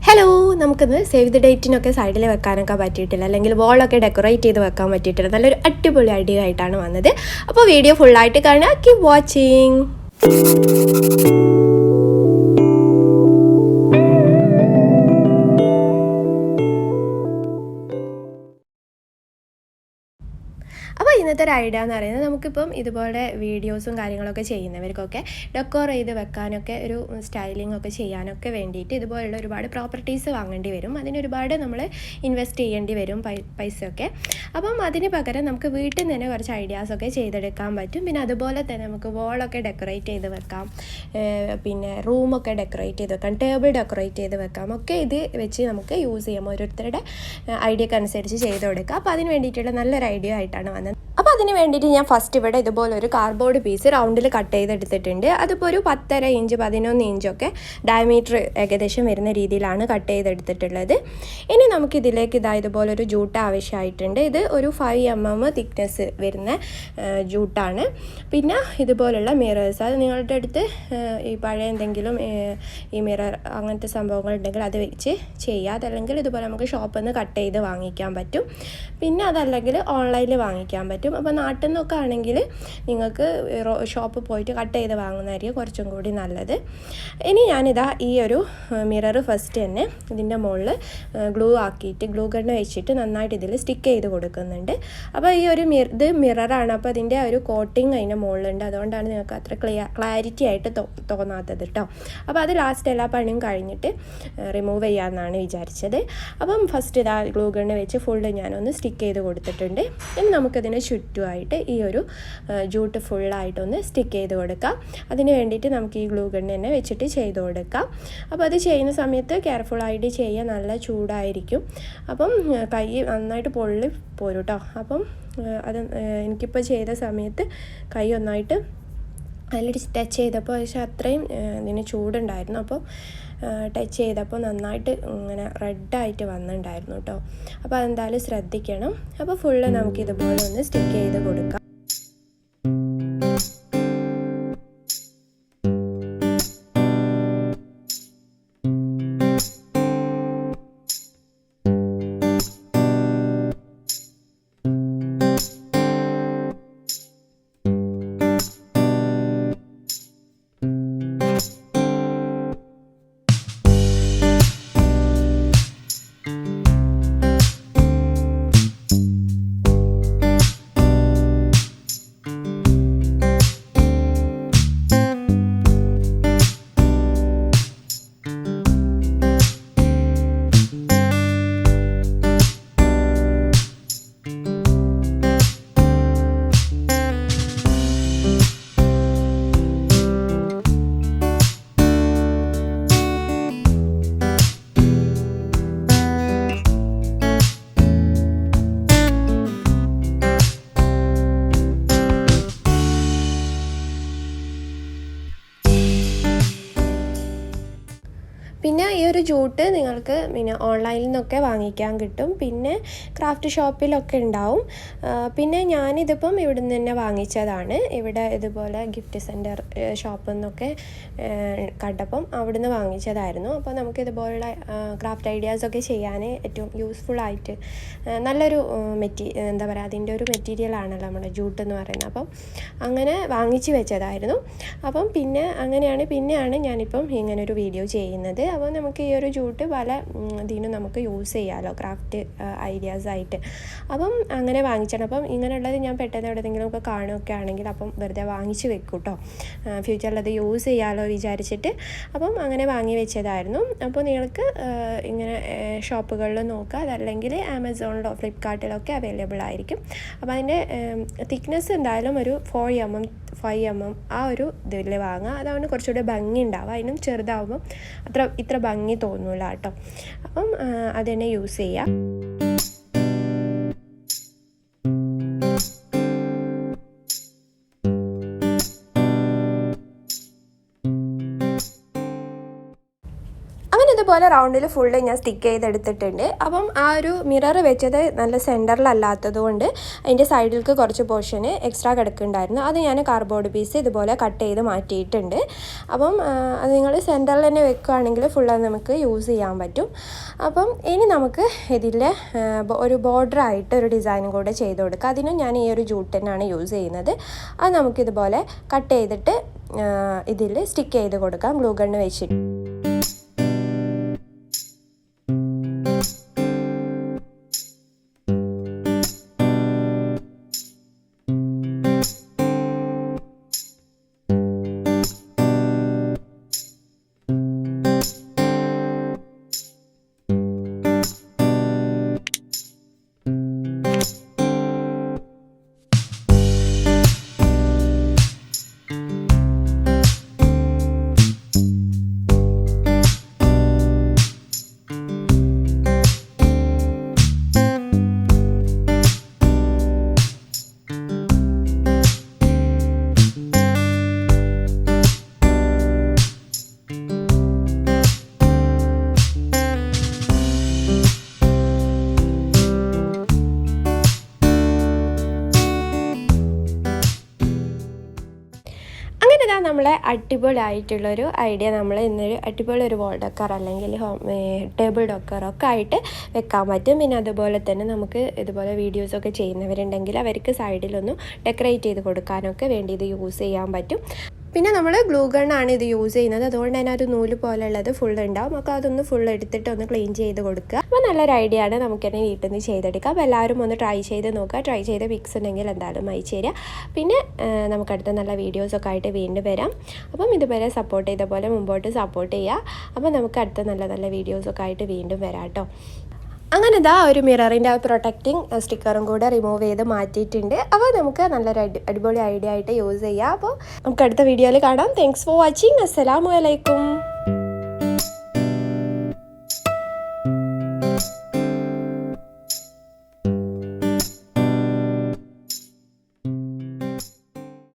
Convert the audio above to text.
Hello, നമുക്കിന്ന് save the ഡേറ്റിനൊക്കെ സൈഡിൽ വെക്കാനൊക്കെ പറ്റിയിട്ടില്ല, അല്ലെങ്കിൽ വോളൊക്കെ ഡെക്കറേറ്റ് ചെയ്ത് വെക്കാൻ പറ്റിയിട്ടില്ല. നല്ലൊരു അടിപൊളി ഐഡിയ ആയിട്ടാണ് വന്നത്. അപ്പോൾ വീഡിയോ ഫുള്ളായിട്ട് കാണുക. Keep watching. അപ്പോൾ ഇന്നത്തെ ഒരു ഐഡിയ എന്ന് പറയുന്നത്, നമുക്കിപ്പം ഇതുപോലെ വീഡിയോസും കാര്യങ്ങളൊക്കെ ചെയ്യുന്നവർക്കൊക്കെ ഡെക്കോർ ചെയ്ത് വെക്കാനൊക്കെ ഒരു സ്റ്റൈലിംഗ് ഒക്കെ ചെയ്യാനൊക്കെ വേണ്ടിയിട്ട് ഇതുപോലുള്ള ഒരുപാട് പ്രോപ്പർട്ടീസ് വാങ്ങേണ്ടി വരും. അതിനൊരുപാട് നമ്മൾ ഇൻവെസ്റ്റ് ചെയ്യേണ്ടി വരും പൈസയൊക്കെ. അപ്പം അതിന് പകരം നമുക്ക് വീട്ടിൽ നിന്ന് തന്നെ കുറച്ച് ഐഡിയാസൊക്കെ ചെയ്തെടുക്കാൻ പറ്റും. പിന്നെ അതുപോലെ തന്നെ നമുക്ക് വോളൊക്കെ ഡെക്കറേറ്റ് ചെയ്ത് വെക്കാം, പിന്നെ റൂമൊക്കെ ഡെക്കറേറ്റ് ചെയ്ത് വെക്കാം, ടേബിൾ ഡെക്കറേറ്റ് ചെയ്ത് വെക്കാം. ഒക്കെ ഇത് വെച്ച് നമുക്ക് യൂസ് ചെയ്യാം. ഓരോരുത്തരുടെ ഐഡിയക്ക് അനുസരിച്ച് ചെയ്ത് കൊടുക്കാം. അപ്പോൾ അതിന് വേണ്ടിയിട്ടുള്ള നല്ലൊരു ഐഡിയ ആയിട്ടാണ് വന്നത്. അപ്പോൾ അതിന് വേണ്ടിയിട്ട് ഞാൻ ഫസ്റ്റ് ഇവിടെ ഇതുപോലൊരു കാർഡ്ബോർഡ് പീസ് റൗണ്ടിൽ കട്ട് ചെയ്തെടുത്തിട്ടുണ്ട്. അതിപ്പോൾ ഒരു 10.5 ഇഞ്ച് 11 ഇഞ്ചൊക്കെ ഡയമീറ്റർ ഏകദേശം വരുന്ന രീതിയിലാണ് കട്ട് ചെയ്തെടുത്തിട്ടുള്ളത്. ഇനി നമുക്കിതിലേക്ക് ഇതുപോലൊരു ജൂട്ട് ആവശ്യമായിട്ടുണ്ട്. ഇത് ഒരു 5 mm തിക്നെസ് വരുന്ന ജൂട്ടാണ്. പിന്നെ ഇതുപോലുള്ള മിറേഴ്സ്, അത് നിങ്ങളുടെ അടുത്ത് ഈ പഴയ എന്തെങ്കിലും ഈ മിറർ അങ്ങനത്തെ സംഭവങ്ങളുണ്ടെങ്കിൽ അത് വെച്ച് ചെയ്യുക. അതല്ലെങ്കിൽ ഇതുപോലെ നമുക്ക് ഷോപ്പിൽ നിന്ന് കട്ട് ചെയ്ത് വാങ്ങിക്കാൻ പറ്റും. പിന്നെ അതല്ലെങ്കിൽ ഓൺലൈനിൽ വാങ്ങിക്കാൻ പറ്റും. അപ്പോൾ നാട്ടിൽ നിന്നൊക്കെ ആണെങ്കിൽ നിങ്ങൾക്ക് ഷോപ്പിൽ പോയിട്ട് കട്ട് ചെയ്ത് വാങ്ങുന്നതായിരിക്കും കുറച്ചും കൂടി നല്ലത്. ഇനി ഞാനിതാ ഈ ഒരു മിറർ ഫസ്റ്റ് തന്നെ ഇതിൻ്റെ മുകളിൽ ഗ്ലൂ ആക്കിയിട്ട് ഗ്ലൂ ഗണ്ണ് വെച്ചിട്ട് നന്നായിട്ട് ഇതിൽ സ്റ്റിക്ക് ചെയ്ത് കൊടുക്കുന്നുണ്ട്. അപ്പോൾ ഈ ഒരു ഇത് മിററാണ്, അപ്പോൾ അതിൻ്റെ ഒരു കോട്ടിങ് അതിൻ്റെ മുകളിലുണ്ട്. അതുകൊണ്ടാണ് നിങ്ങൾക്ക് അത്ര ക്ലാരിറ്റി ആയിട്ട് തോന്നാത്തത് കേട്ടോ. അപ്പോൾ അത് ലാസ്റ്റ് എല്ലാ പണിയും കഴിഞ്ഞിട്ട് റിമൂവ് ചെയ്യാമെന്നാണ് വിചാരിച്ചത്. അപ്പം ഫസ്റ്റ് ഇതാ ഗ്ലൂ ഗണ്ണ് വെച്ച് ഫുള്ള് ഞാനൊന്ന് സ്റ്റിക്ക് ചെയ്ത് കൊടുത്തിട്ടുണ്ട്. ഇനി നമുക്കതിന് ചുറ്റുമായിട്ട് ഈ ഒരു ജൂട്ട് ഫുള്ളായിട്ടൊന്ന് സ്റ്റിക്ക് ചെയ്ത് കൊടുക്കാം. അതിന് വേണ്ടിയിട്ട് നമുക്ക് ഈ ഗ്ലൂ ഗണ്ണ് തന്നെ വെച്ചിട്ട് ചെയ്ത് കൊടുക്കാം. അപ്പോൾ അത് ചെയ്യുന്ന സമയത്ത് കെയർഫുള്ളായിട്ട് ചെയ്യുക, നല്ല ചൂടായിരിക്കും. അപ്പം കൈ നന്നായിട്ട് പൊള്ളി പോരും കേട്ടോ. അപ്പം അത് എനിക്കിപ്പോൾ ചെയ്ത സമയത്ത് കൈ ഒന്നായിട്ട് അതിൽ ടച്ച് ചെയ്തപ്പോൾ പക്ഷേ അത്രയും ഇതിന് ചൂടുണ്ടായിരുന്നു. അപ്പോൾ ടച്ച് ചെയ്തപ്പോൾ നന്നായിട്ട് ഇങ്ങനെ റെഡായിട്ട് വന്നിട്ടുണ്ടായിരുന്നു കേട്ടോ. അപ്പോൾ അതെന്തായാലും ശ്രദ്ധിക്കണം. അപ്പോൾ ഫുള്ള് നമുക്കിതുപോലെ ഒന്ന് സ്റ്റിക്ക് ചെയ്ത് കൊടുക്കാം. പിന്നെ ഈ ഒരു ജൂട്ട് നിങ്ങൾക്ക് പിന്നെ ഓൺലൈനിൽ നിന്നൊക്കെ വാങ്ങിക്കാൻ കിട്ടും, പിന്നെ ക്രാഫ്റ്റ് ഷോപ്പിലൊക്കെ ഉണ്ടാവും. പിന്നെ ഞാനിതിപ്പം ഇവിടെ നിന്ന് തന്നെ വാങ്ങിച്ചതാണ്. ഇവിടെ ഇതുപോലെ ഗിഫ്റ്റ് സെൻറ്റർ ഷോപ്പിൽ നിന്നൊക്കെ കണ്ടപ്പം അവിടെ നിന്ന് വാങ്ങിച്ചതായിരുന്നു. അപ്പോൾ നമുക്കിതുപോലുള്ള ക്രാഫ്റ്റ് ഐഡിയാസൊക്കെ ചെയ്യാൻ ഏറ്റവും യൂസ്ഫുള്ളായിട്ട് നല്ലൊരു എന്താ പറയുക, അതിൻ്റെ ഒരു മെറ്റീരിയലാണല്ലോ നമ്മുടെ ജൂട്ട് എന്ന് പറയുന്നത്. അപ്പം അങ്ങനെ വാങ്ങിച്ച് വെച്ചതായിരുന്നു. അപ്പം പിന്നെയാണ് ഞാനിപ്പം ഇങ്ങനൊരു വീഡിയോ ചെയ്യുന്നത്. അപ്പോൾ നമുക്ക് ഈ ഒരു ജൂട്ട് പല ഇതിനും നമുക്ക് യൂസ് ചെയ്യാമല്ലോ, ക്രാഫ്റ്റ് ഐഡിയാസായിട്ട്. അപ്പം അങ്ങനെ വാങ്ങിച്ചാണ്. അപ്പം ഇങ്ങനെയുള്ളത് ഞാൻ പെട്ടെന്ന് എവിടെയെങ്കിലും ഒക്കെ കാണുകയൊക്കെ ആണെങ്കിൽ അപ്പം വെറുതെ വാങ്ങിച്ച് വെക്കും കേട്ടോ, ഫ്യൂച്ചറിൽ അത് യൂസ് ചെയ്യാമല്ലോ വിചാരിച്ചിട്ട്. അപ്പം അങ്ങനെ വാങ്ങി വെച്ചതായിരുന്നു. അപ്പോൾ നിങ്ങൾക്ക് ഇങ്ങനെ ഷോപ്പുകളിൽ നോക്കുക, അതല്ലെങ്കിൽ ആമസോണിലോ ഫ്ലിപ്കാർട്ടിലൊക്കെ അവൈലബിൾ ആയിരിക്കും. അപ്പോൾ അതിൻ്റെ തിക്നെസ് എന്തായാലും ഒരു 4 mm ആ ഒരു ഇതിൽ വാങ്ങുക. അതാണ് കുറച്ചുകൂടെ ഭംഗി ഉണ്ടാവുക. അതിനും ചെറുതാവുമ്പം ഇത്ര ഭംഗി തോന്നില്ല കേട്ടോ. അപ്പം അത് തന്നെ യൂസ് ചെയ്യാം. ഇതുപോലെ റൗണ്ടിൽ ഫുള്ള് ഞാൻ സ്റ്റിക്ക് ചെയ്തെടുത്തിട്ടുണ്ട്. അപ്പം ആ ഒരു മിറർ വെച്ചത് നല്ല സെൻറ്ററിലല്ലാത്തത് കൊണ്ട് അതിൻ്റെ സൈഡിലേക്ക് കുറച്ച് പോർഷന് എക്സ്ട്രാ കിടക്കുന്നുണ്ടായിരുന്നു. അത് ഞാൻ കാർഡ്ബോർഡ് പീസ് ഇതുപോലെ കട്ട് ചെയ്ത് മാറ്റിയിട്ടുണ്ട്. അപ്പം അത് നിങ്ങൾ സെൻറ്ററിൽ തന്നെ വെക്കുകയാണെങ്കിൽ ഫുള്ള് നമുക്ക് യൂസ് ചെയ്യാൻ പറ്റും. അപ്പം ഇനി നമുക്ക് ഇതിൽ ഒരു ബോർഡറായിട്ട് ഒരു ഡിസൈനും കൂടെ ചെയ്ത് കൊടുക്കുക. അതിനും ഞാൻ ഈ ഒരു ജൂട്ട് തന്നെയാണ് യൂസ് ചെയ്യുന്നത്. അത് നമുക്കിതുപോലെ കട്ട് ചെയ്തിട്ട് ഇതിൽ സ്റ്റിക്ക് ചെയ്ത് കൊടുക്കാം ഗ്ലൂ ഗണ്ണ് വെച്ചിട്ട്. നമ്മളെ അടിപൊളിയായിട്ടുള്ളൊരു ഐഡിയ നമ്മൾ ഇന്നൊരു അടിപൊളി ഒരു വാൾ ഡെക്കർ അല്ലെങ്കിൽ ടേബിൾ ഡെക്കറൊക്കെ ആയിട്ട് വെക്കാൻ പറ്റും. പിന്നെ അതുപോലെ തന്നെ നമുക്ക് ഇതുപോലെ വീഡിയോസൊക്കെ ചെയ്യുന്നവരുണ്ടെങ്കിൽ അവർക്ക് സൈഡിലൊന്ന് ഡെക്കറേറ്റ് ചെയ്ത് കൊടുക്കാനൊക്കെ വേണ്ടി ഇത് യൂസ് ചെയ്യാൻ പറ്റും. പിന്നെ നമ്മൾ ഗ്ലൂ ഗണ്ണാണ് ഇത് യൂസ് ചെയ്യുന്നത്. അതുകൊണ്ട് തന്നെ ഒരു നൂല് പോലുള്ളത് ഫുൾ ഉണ്ടാവും. നമുക്ക് അതൊന്ന് ഫുൾ എടുത്തിട്ട് ഒന്ന് ക്ലീൻ ചെയ്ത് കൊടുക്കുക. അപ്പോൾ നല്ലൊരു ഐഡിയ ആണ്, നമുക്ക് തന്നെ വീട്ടിൽ നിന്ന് ചെയ്തെടുക്കാം. അപ്പോൾ എല്ലാവരും ഒന്ന് ട്രൈ ചെയ്ത് നോക്കുക. ട്രൈ ചെയ്ത പിക്സ് ഉണ്ടെങ്കിൽ എന്തായാലും അയച്ചു തരിക. പിന്നെ നമുക്കടുത്ത നല്ല വീഡിയോസൊക്കെ ആയിട്ട് വീണ്ടും വരാം. അപ്പം ഇതുവരെ സപ്പോർട്ട് ചെയ്ത പോലെ മുമ്പോട്ട് സപ്പോർട്ട് ചെയ്യുക. അപ്പോൾ നമുക്ക് അടുത്ത നല്ല നല്ല വീഡിയോസൊക്കെ ആയിട്ട് വീണ്ടും വരാം കേട്ടോ. അങ്ങനെ ഇതാ ഒരു മിററിൻ്റെ ആ പ്രൊട്ടക്റ്റിംഗ് സ്റ്റിക്കറും കൂടെ റിമൂവ് ചെയ്ത് മാറ്റിയിട്ടുണ്ട്. അപ്പോൾ നമുക്ക് നല്ലൊരു അടിപൊളി ഐഡിയ ആയിട്ട് യൂസ് ചെയ്യാം. അപ്പോൾ നമുക്ക് അടുത്ത വീഡിയോയിൽ കാണാം. Thanks for watching. അസ്സലാമു അലൈക്കും.